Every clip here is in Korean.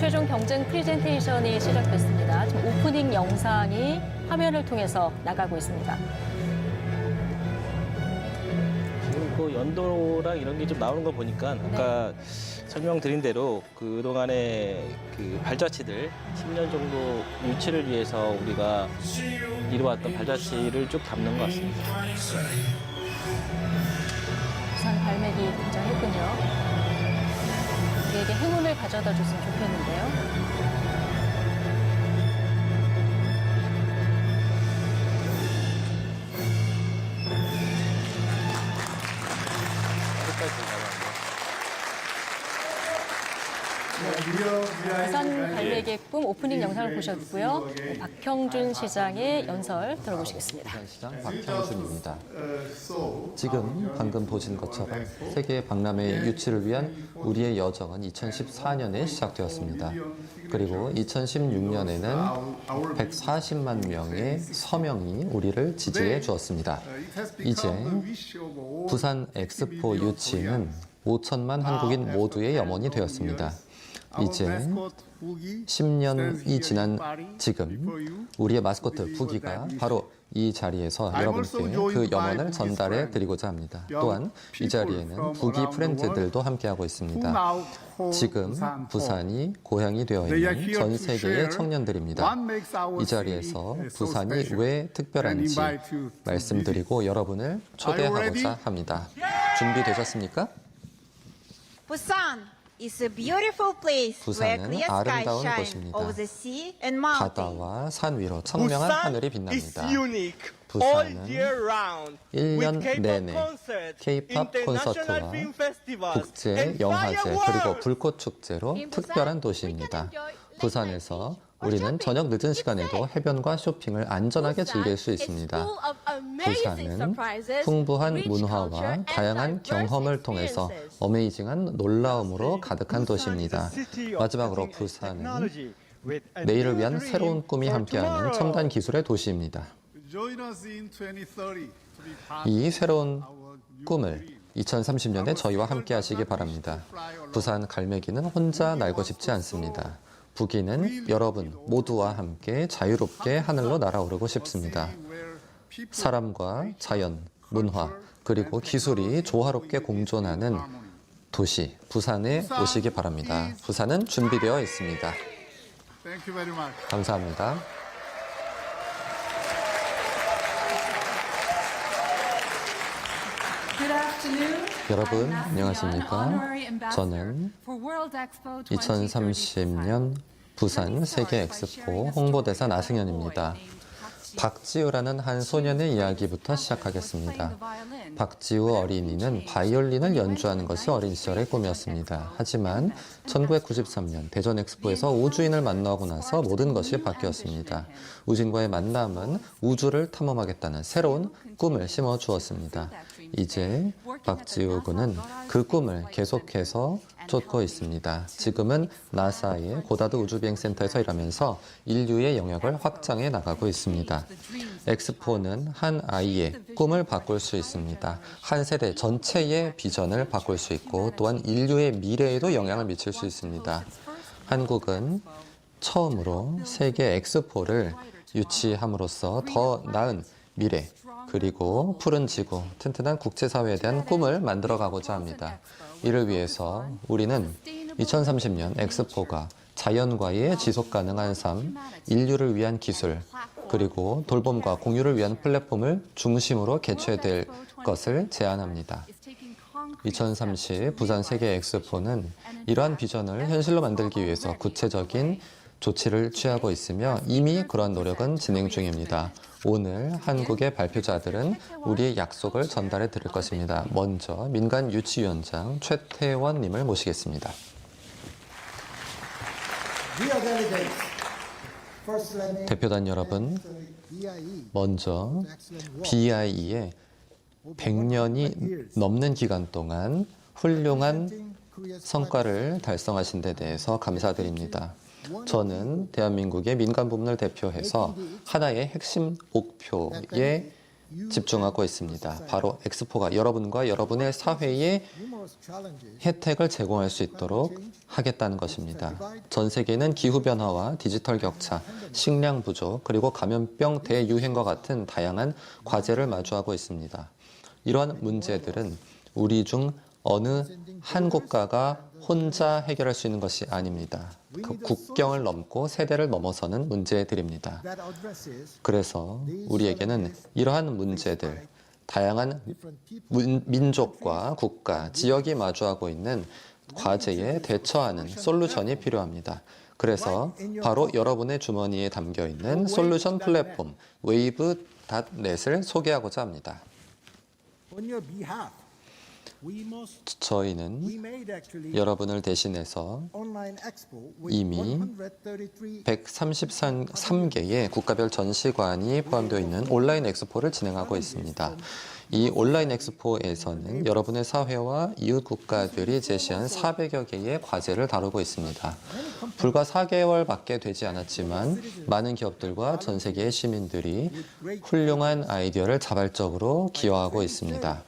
최종 경쟁 프레젠테이션이 시작됐습니다. 지금 오프닝 영상이 화면을 통해서 나가고 있습니다. 지금 그 연도랑 이런 게 좀 나오는 거 보니까 아까 설명드린 대로 그동안의 그 발자취들 10년 정도 유치를 위해서 우리가 이루어왔던 발자취를 쭉 담는 것 같습니다. 부산 갈매기 등장했군요. 우리에게 행운을 가져다 줬으면 좋겠는데요. 부산 갈매기의 꿈 오프닝 영상을 보셨고요. 박형준 시장의 연설 들어보시겠습니다. 부산시장 박형준입니다. 지금 방금 보신 것처럼 세계 박람회 유치를 위한 우리의 여정은 2014년에 시작되었습니다. 그리고 2016년에는 140만 명의 서명이 우리를 지지해 주었습니다. 이제 부산 엑스포 유치는 5천만 한국인 모두의 염원이 되었습니다. 이제 10년이 지난 지금 우리의 마스코트 부기가 바로 이 자리에서 여러분께 그 염원을 전달해 드리고자 합니다. 또한 이 자리에는 부기 프렌즈들도 함께하고 있습니다. 지금 부산이 고향이 되어 있는 전 세계의 청년들입니다. 이 자리에서 부산이 왜 특별한지 말씀드리고 여러분을 초대하고자 합니다. 준비되셨습니까? Busan is a beautiful place where 부산은 clear skies 아름다운 shine 곳입니다. over the sea and mountains. 바다와 산 위로 청명한 하늘이 빛납니다. 부산은 부산은 1년 내내 K-팝 콘서트와 국제 영화제 그리고 불꽃 축제로 특별한 도시입니다. 부산에서 우리는 저녁 늦은 시간에도 해변과 쇼핑을 안전하게 즐길 수 있습니다. 부산은 풍부한 문화와 다양한 경험을 통해서 어메이징한 놀라움으로 가득한 도시입니다. 마지막으로 부산은 내일을 위한 새로운 꿈이 함께하는 첨단 기술의 도시입니다. 이 새로운 꿈을 2030년에 저희와 함께 하시기 바랍니다. 부산 갈매기는 혼자 날고 싶지 않습니다. 부기는 여러분 모두와 함께 자유롭게 하늘로 날아오르고 싶습니다. 사람과 자연, 문화, 그리고 기술이 조화롭게 공존하는 도시, 부산에 오시기 바랍니다. 부산은 준비되어 있습니다. 감사합니다. 여러분, 안녕하십니까? 저는 2030년 부산 세계 엑스포 홍보대사 나승현입니다. 박지우라는 한 소년의 이야기부터 시작하겠습니다. 박지우 어린이는 바이올린을 연주하는 것이 어린 시절의 꿈이었습니다. 하지만 1993년 대전 엑스포에서 우주인을 만나고 나서 모든 것이 바뀌었습니다. 우주인과의 만남은 우주를 탐험하겠다는 새로운 꿈을 심어 주었습니다. 이제 박지우 군은 그 꿈을 계속해서 쫓고 있습니다. 지금은 나사의 고다드 우주비행센터에서 일하면서 인류의 영역을 확장해 나가고 있습니다. 엑스포는 한 아이의 꿈을 바꿀 수 있습니다. 한 세대 전체의 비전을 바꿀 수 있고 또한 인류의 미래에도 영향을 미칠 수 있습니다. 한국은 처음으로 세계 엑스포를 유치함으로써 더 나은 미래 그리고 푸른 지구, 튼튼한 국제사회에 대한 꿈을 만들어가고자 합니다. 이를 위해서 우리는 2030년 엑스포가 자연과의 지속가능한 삶, 인류를 위한 기술, 그리고 돌봄과 공유를 위한 플랫폼을 중심으로 개최될 것을 제안합니다. 2030 부산 세계 엑스포는 이러한 비전을 현실로 만들기 위해서 구체적인 조치를 취하고 있으며 이미 그러한 노력은 진행 중입니다. 오늘 한국의 발표자들은 우리의 약속을 전달해 드릴 것입니다. 먼저 민간 유치위원장 최태원님을 모시겠습니다. 대표단 여러분, 먼저 BIE의 100년이 넘는 기간 동안 훌륭한 성과를 달성하신 데 대해서 감사드립니다. 저는 대한민국의 민간 부문을 대표해서 하나의 핵심 목표에 집중하고 있습니다. 바로 엑스포가 여러분과 여러분의 사회에 혜택을 제공할 수 있도록 하겠다는 것입니다. 전 세계는 기후변화와 디지털 격차, 식량 부족, 그리고 감염병 대유행과 같은 다양한 과제를 마주하고 있습니다. 이러한 문제들은 우리 중 어느 한 국가가 혼자 해결할 수 있는 것이 아닙니다. 그 국경을 넘고 세대를 넘어서는 문제들입니다. 그래서 우리에게는 이러한 문제들, 다양한 민족과 국가, 지역이 마주하고 있는 과제에 대처하는 솔루션이 필요합니다. 그래서 바로 여러분의 주머니에 담겨 있는 솔루션 플랫폼 wave.net을 소개하고자 합니다. 저희는 여러분을 대신해서 이미 133개의 국가별 전시관이 포함되어 있는 온라인 엑스포를 진행하고 있습니다. 이 온라인 엑스포에서는 여러분의 사회와 이웃 국가들이 제시한 400여 개의 과제를 다루고 있습니다. 불과 4개월밖에 되지 않았지만 많은 기업들과 전 세계의 시민들이 훌륭한 아이디어를 자발적으로 기여하고 있습니다.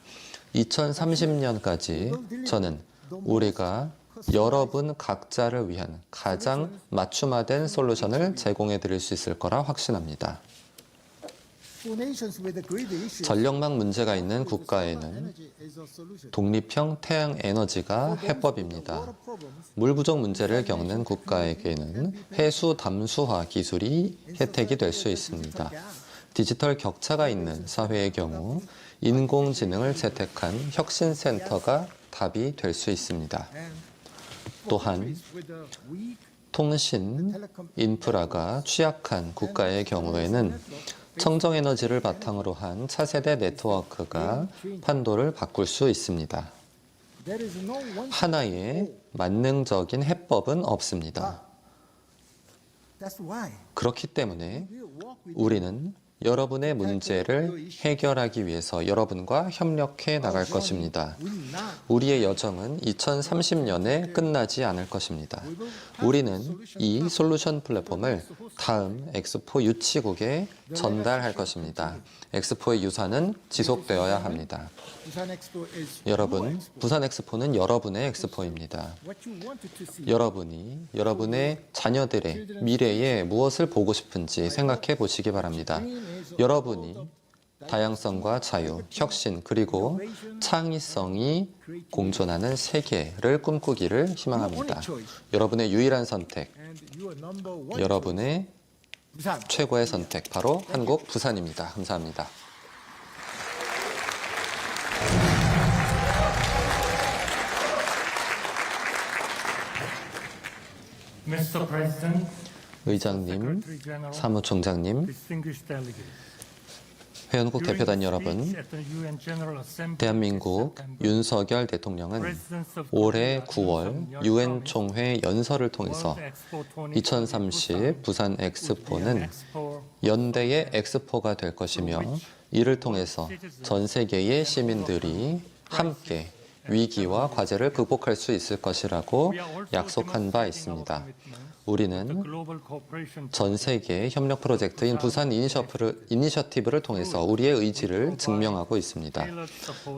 2030년까지 저는 우리가 여러분 각자를 위한 가장 맞춤화된 솔루션을 제공해 드릴 수 있을 거라 확신합니다. 전력망 문제가 있는 국가에는 독립형 태양 에너지가 해법입니다. 물 부족 문제를 겪는 국가에게는 해수 담수화 기술이 혜택이 될 수 있습니다. 디지털 격차가 있는 사회의 경우 인공지능을 채택한 혁신센터가 답이 될 수 있습니다. 또한 통신 인프라가 취약한 국가의 경우에는 청정에너지를 바탕으로 한 차세대 네트워크가 판도를 바꿀 수 있습니다. 하나의 만능적인 해법은 없습니다. 그렇기 때문에 우리는 여러분의 문제를 해결하기 위해서 여러분과 협력해 나갈 것입니다. 우리의 여정은 2030년에 끝나지 않을 것입니다. 우리는 이 솔루션 플랫폼을 다음 엑스포 유치국에 전달할 것입니다. 엑스포의 유산은 지속되어야 합니다. 여러분, 부산 엑스포는 여러분의 엑스포입니다. 여러분이 여러분의 자녀들의 미래에 무엇을 보고 싶은지 생각해 보시기 바랍니다. 여러분이 다양성과 자유, 혁신, 그리고 창의성이 공존하는 세계를 꿈꾸기를 희망합니다. 여러분의 유일한 선택, 여러분의 최고의 선택, 바로 한국 부산입니다. 감사합니다. 의장님, 사무총장님, 회원국 대표단 여러분, 대한민국 윤석열 대통령은 올해 9월 유엔 총회 연설을 통해서 2030 부산 엑스포는 연대의 엑스포가 될 것이며 이를 통해서 전 세계의 시민들이 함께 위기와 과제를 극복할 수 있을 것이라고 약속한 바 있습니다. 우리는 전 세계 협력 프로젝트인 부산 이니셔티브를 통해서 우리의 의지를 증명하고 있습니다.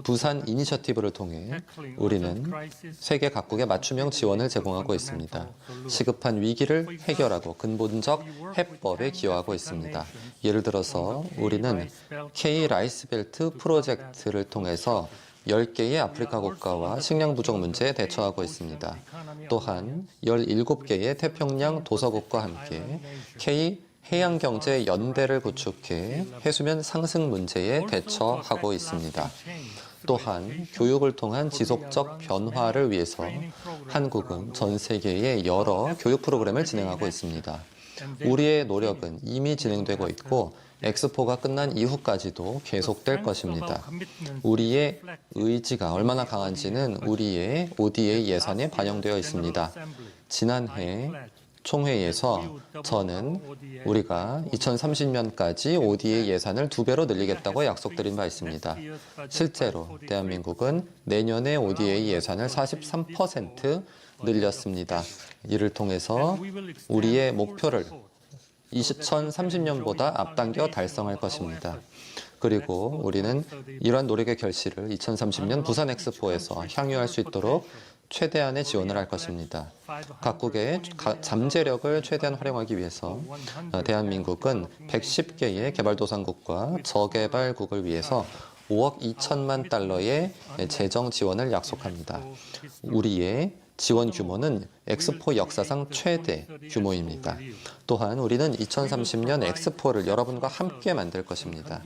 부산 이니셔티브를 통해 우리는 세계 각국의 맞춤형 지원을 제공하고 있습니다. 시급한 위기를 해결하고 근본적 해법에 기여하고 있습니다. 예를 들어서 우리는 K-라이스벨트 프로젝트를 통해서 10개의 아프리카 국가와 식량 부족 문제에 대처하고 있습니다. 또한 17개의 태평양 도서국과 함께 K-해양경제 연대를 구축해 해수면 상승 문제에 대처하고 있습니다. 또한 교육을 통한 지속적 변화를 위해서 한국은 전 세계의 여러 교육 프로그램을 진행하고 있습니다. 우리의 노력은 이미 진행되고 있고 엑스포가 끝난 이후까지도 계속될 것입니다. 우리의 의지가 얼마나 강한지는 우리의 ODA 예산에 반영되어 있습니다. 지난해 총회에서 저는 우리가 2030년까지 ODA 예산을 2배로 늘리겠다고 약속드린 바 있습니다. 실제로 대한민국은 내년에 ODA 예산을 43% 늘렸습니다. 이를 통해서 우리의 목표를 2030년보다 앞당겨 달성할 것입니다. 그리고 우리는 이러한 노력의 결실을 2030년 부산 엑스포에서 향유할 수 있도록 최대한의 지원을 할 것입니다. 각국의 잠재력을 최대한 활용하기 위해서 대한민국은 110개의 개발도상국과 저개발국을 위해서 5억 2천만 달러의 재정 지원을 약속합니다. 우리의 지원 규모는 엑스포 역사상 최대 규모입니다. 또한 우리는 2030년 엑스포를 여러분과 함께 만들 것입니다.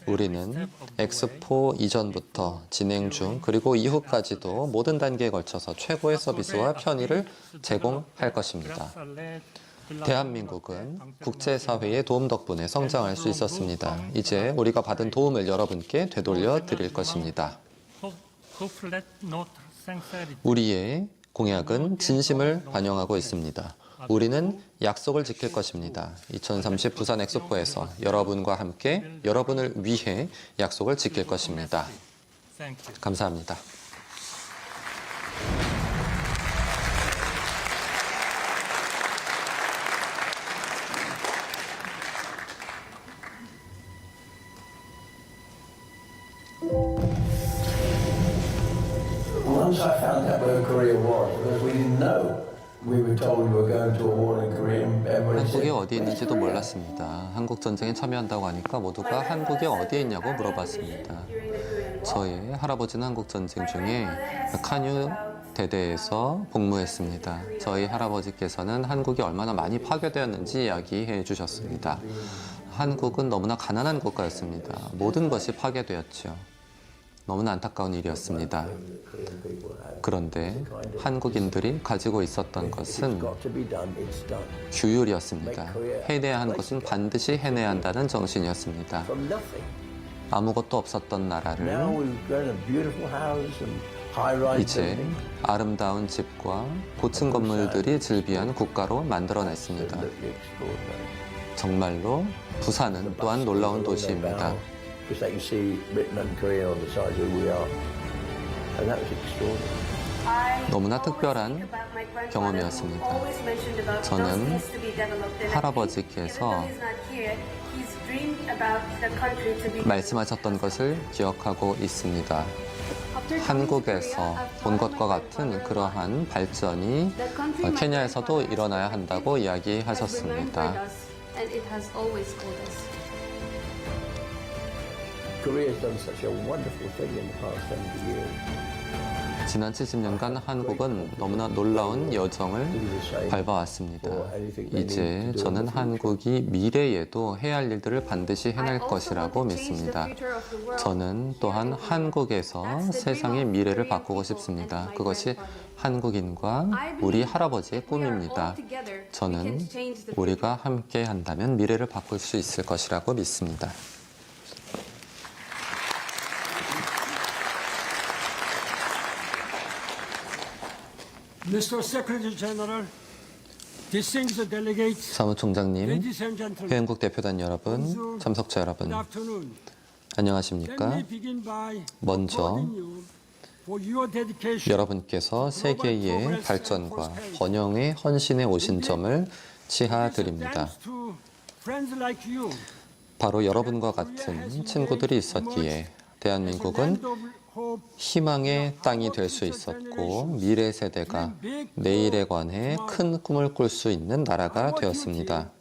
우리는 엑스포 이전부터 진행 중 그리고 이후까지도 모든 단계에 걸쳐서 최고의 서비스와 편의를 제공할 것입니다. 대한민국은 국제사회의 도움 덕분에 성장할 수 있었습니다. 이제 우리가 받은 도움을 여러분께 되돌려 드릴 것입니다. 우리의 공약은 진심을 반영하고 있습니다. 우리는 약속을 지킬 것입니다. 2030 부산 엑스포에서 여러분과 함께 여러분을 위해 약속을 지킬 것입니다. 감사합니다. Once I found out where Korea was, because we didn't know. We were told we were going to a war in Korea. Everybody 한국이 said, 어디 있는지도 몰랐습니다. 한국 전쟁에 참여한다고 하니까 모두가 한국이 어디에 있냐고 물어봤습니다. 저의 할아버지는 한국 전쟁 중에 카뉴 대대에서 복무했습니다. 저희 할아버지께서는 한국이 얼마나 많이 파괴되었는지 이야기해 주셨습니다. 한국은 너무나 가난한 국가였습니다. 모든 것이 파괴되었죠. 너무나 안타까운 일이었습니다. 그런데 한국인들이 가지고 있었던 것은 got to be done, it's done. 규율이었습니다. 해내야 하는 것은 반드시 해내야 한다는 정신이었습니다. From nothing. 아무것도 없었던 Now 나라를 we've grown a beautiful house and high-rise 이제 building. 아름다운 집과 고층 건물들이 즐비한 국가로 만들어냈습니다. Absolutely extraordinary. 정말로 부산은 또한 놀라운 도시입니다. Because they can see Britain and Korea on the sides who we are. And that was extraordinary. 너무나 특별한 경험이었습니다. 저는 할아버지께서 말씀하셨던 것을 기억하고 있습니다. 한국에서 본 것과 같은 그러한 발전이 케냐에서도 일어나야 한다고 이야기하셨습니다. Korea has done such a wonderful thing in the past 70 years. 지난 70년간 한국은 너무나 놀라운 여정을 밟아왔습니다. 이제 저는 한국이 미래에도 해야 할 일들을 반드시 해낼 것이라고 믿습니다. 저는 또한 한국에서 세상의 미래를 바꾸고 싶습니다. 그것이 한국인과 우리 할아버지의 꿈입니다. 저는 우리가 함께 한다면 미래를 바꿀 수 있을 것이라고 믿습니다. Mr. Secretary General, distinguished delegates, 사무총장님, ladies and gentlemen, 회원국 대표단 여러분, 참석자 여러분, good afternoon. Let 안녕하십니까? me begin by 먼저 applauding you for your dedication 여러분께서 세계의 발전과 번영의 헌신에 오신 점을 치하드립니다. thanks to friends like you. 바로 여러분과 같은 친구들이 있었기에 대한민국은 희망의 땅이 될 수 있었고 미래 세대가 내일에 관해 큰 꿈을 꿀 수 있는 나라가 되었습니다.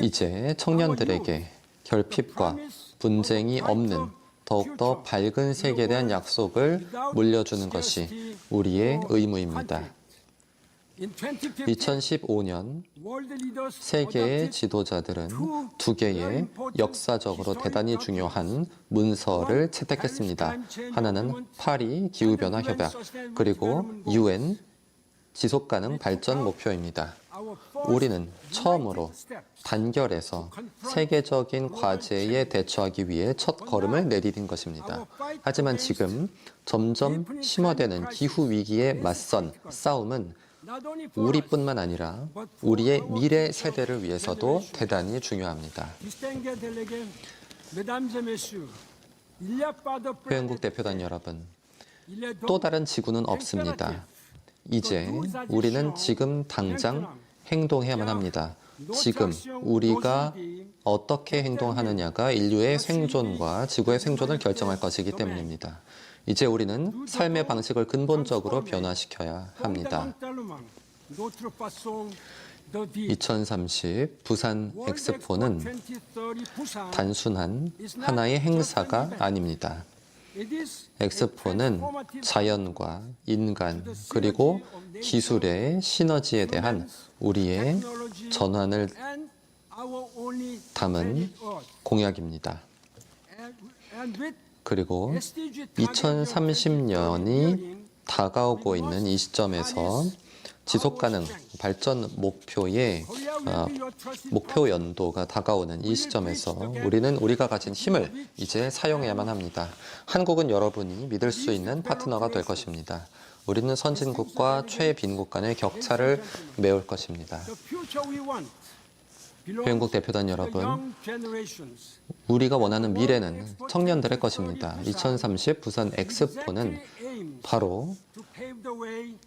이제 청년들에게 결핍과 분쟁이 없는 더욱더 밝은 세계에 대한 약속을 물려주는 것이 우리의 의무입니다. 2015년 세계의 지도자들은 두 개의 역사적으로 대단히 중요한 문서를 채택했습니다. 하나는 파리 기후변화 협약, 그리고 UN 지속가능 발전 목표입니다. 우리는 처음으로 단결해서 세계적인 과제에 대처하기 위해 첫 걸음을 내디딘 것입니다. 하지만 지금 점점 심화되는 기후 위기에 맞선 싸움은 우리뿐만 아니라 우리의 미래 세대를 위해서도 대단히 중요합니다. 회원국 대표단 여러분, 또 다른 지구는 없습니다. 이제 우리는 지금 당장 행동해야만 합니다. 지금 우리가 어떻게 행동하느냐가 인류의 생존과 지구의 생존을 결정할 것이기 때문입니다. 이제 우리는 삶의 방식을 근본적으로 변화시켜야 합니다. 2030 부산 엑스포는 단순한 하나의 행사가 아닙니다. 엑스포는 자연과 인간 그리고 기술의 시너지에 대한 우리의 전환을 담은 공약입니다. 그리고 2030년이 다가오고 있는 이 시점에서 지속가능 발전 목표 연도가 다가오는 이 시점에서 우리는 우리가 가진 힘을 이제 사용해야만 합니다. 한국은 여러분이 믿을 수 있는 파트너가 될 것입니다. 우리는 선진국과 최빈국 간의 격차를 메울 것입니다. 회원국 대표단 여러분, 우리가 원하는 미래는 청년들의 것입니다. 2030 부산 엑스포는 바로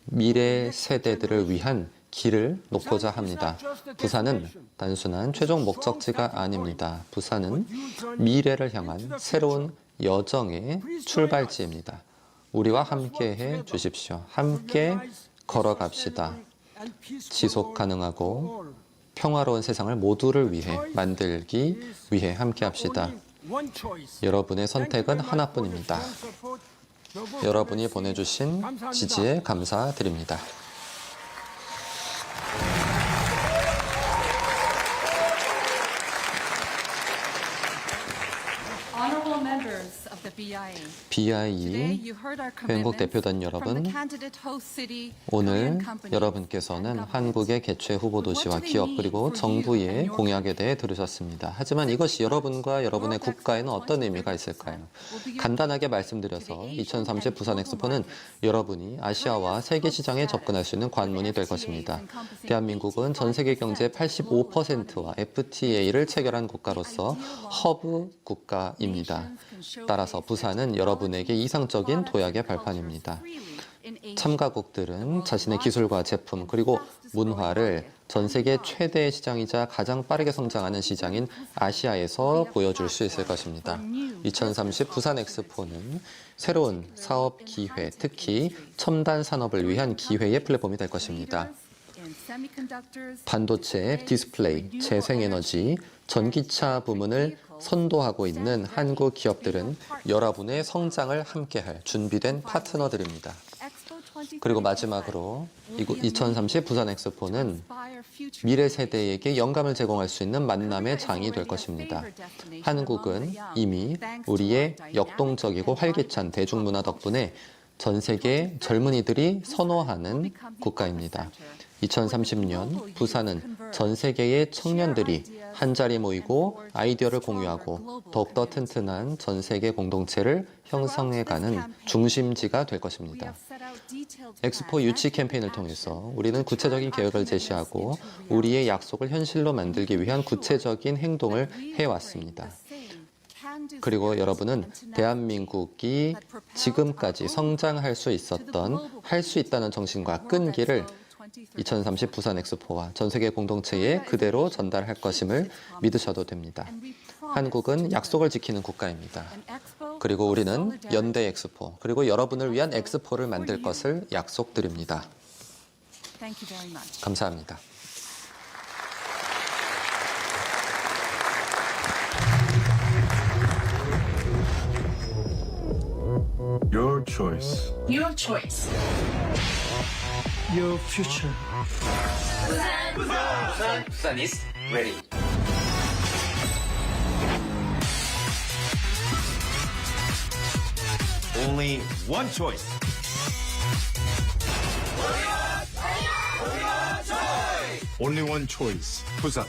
미래 세대들을 위한 길을 놓고자 합니다. 부산은 단순한 최종 목적지가 아닙니다. 부산은 미래를 향한 새로운 여정의 출발지입니다. 우리와 함께 해 주십시오. 함께 걸어갑시다. 지속 가능하고 평화로운 세상을 모두를 위해 만들기 위해 함께 합시다. 여러분의 선택은 하나뿐입니다. 여러분이 보내주신 지지에 감사드립니다. Honorable members of the BIA. BIE 회원국 대표단 여러분, 오늘 여러분께서는 한국의 개최 후보 도시와 기업 그리고 정부의 공약에 대해 들으셨습니다. 하지만 이것이 여러분과 여러분의 국가에는 어떤 의미가 있을까요? 간단하게 말씀드려서 2030 부산 엑스포는 여러분이 아시아와 세계 시장에 접근할 수 있는 관문이 될 것입니다. 대한민국은 전 세계 경제의 85%와 FTA를 체결한 국가로서 허브 국가입니다. 따라서 부산은 여러분에게 이상적인 도약의 발판입니다. 참가국들은 자신의 기술과 제품 그리고 문화를 전 세계 최대의 시장이자 가장 빠르게 성장하는 시장인 아시아에서 보여줄 수 있을 것입니다. 2030 부산 엑스포는 새로운 사업 기회, 특히 첨단 산업을 위한 기회의 플랫폼이 될 것입니다. 반도체, 디스플레이, 재생에너지, 전기차 부문을 선도하고 있는 한국 기업들은 여러분의 성장을 함께할 준비된 파트너들입니다. 그리고 마지막으로 2030 부산 엑스포는 미래 세대에게 영감을 제공할 수 있는 만남의 장이 될 것입니다. 한국은 이미 우리의 역동적이고 활기찬 대중문화 덕분에 전 세계 젊은이들이 선호하는 국가입니다. 2030년 부산은 전 세계의 청년들이 한자리 모이고 아이디어를 공유하고 더욱더 튼튼한 전 세계 공동체를 형성해가는 중심지가 될 것입니다. 엑스포 유치 캠페인을 통해서 우리는 구체적인 계획을 제시하고 우리의 약속을 현실로 만들기 위한 구체적인 행동을 해왔습니다. 그리고 여러분은 대한민국이 지금까지 성장할 수 있었던, 할 수 있다는 정신과 끈기를 2030 부산 엑스포와 전 세계 공동체에 그대로 전달할 것임을 믿으셔도 됩니다. 한국은 약속을 지키는 국가입니다. 그리고 우리는 연대 엑스포, 그리고 여러분을 위한 엑스포를 만들 것을 약속드립니다. 감사합니다. Your choice. Your choice. Your future. Busan is ready. Only one choice. Only one choice. Busan.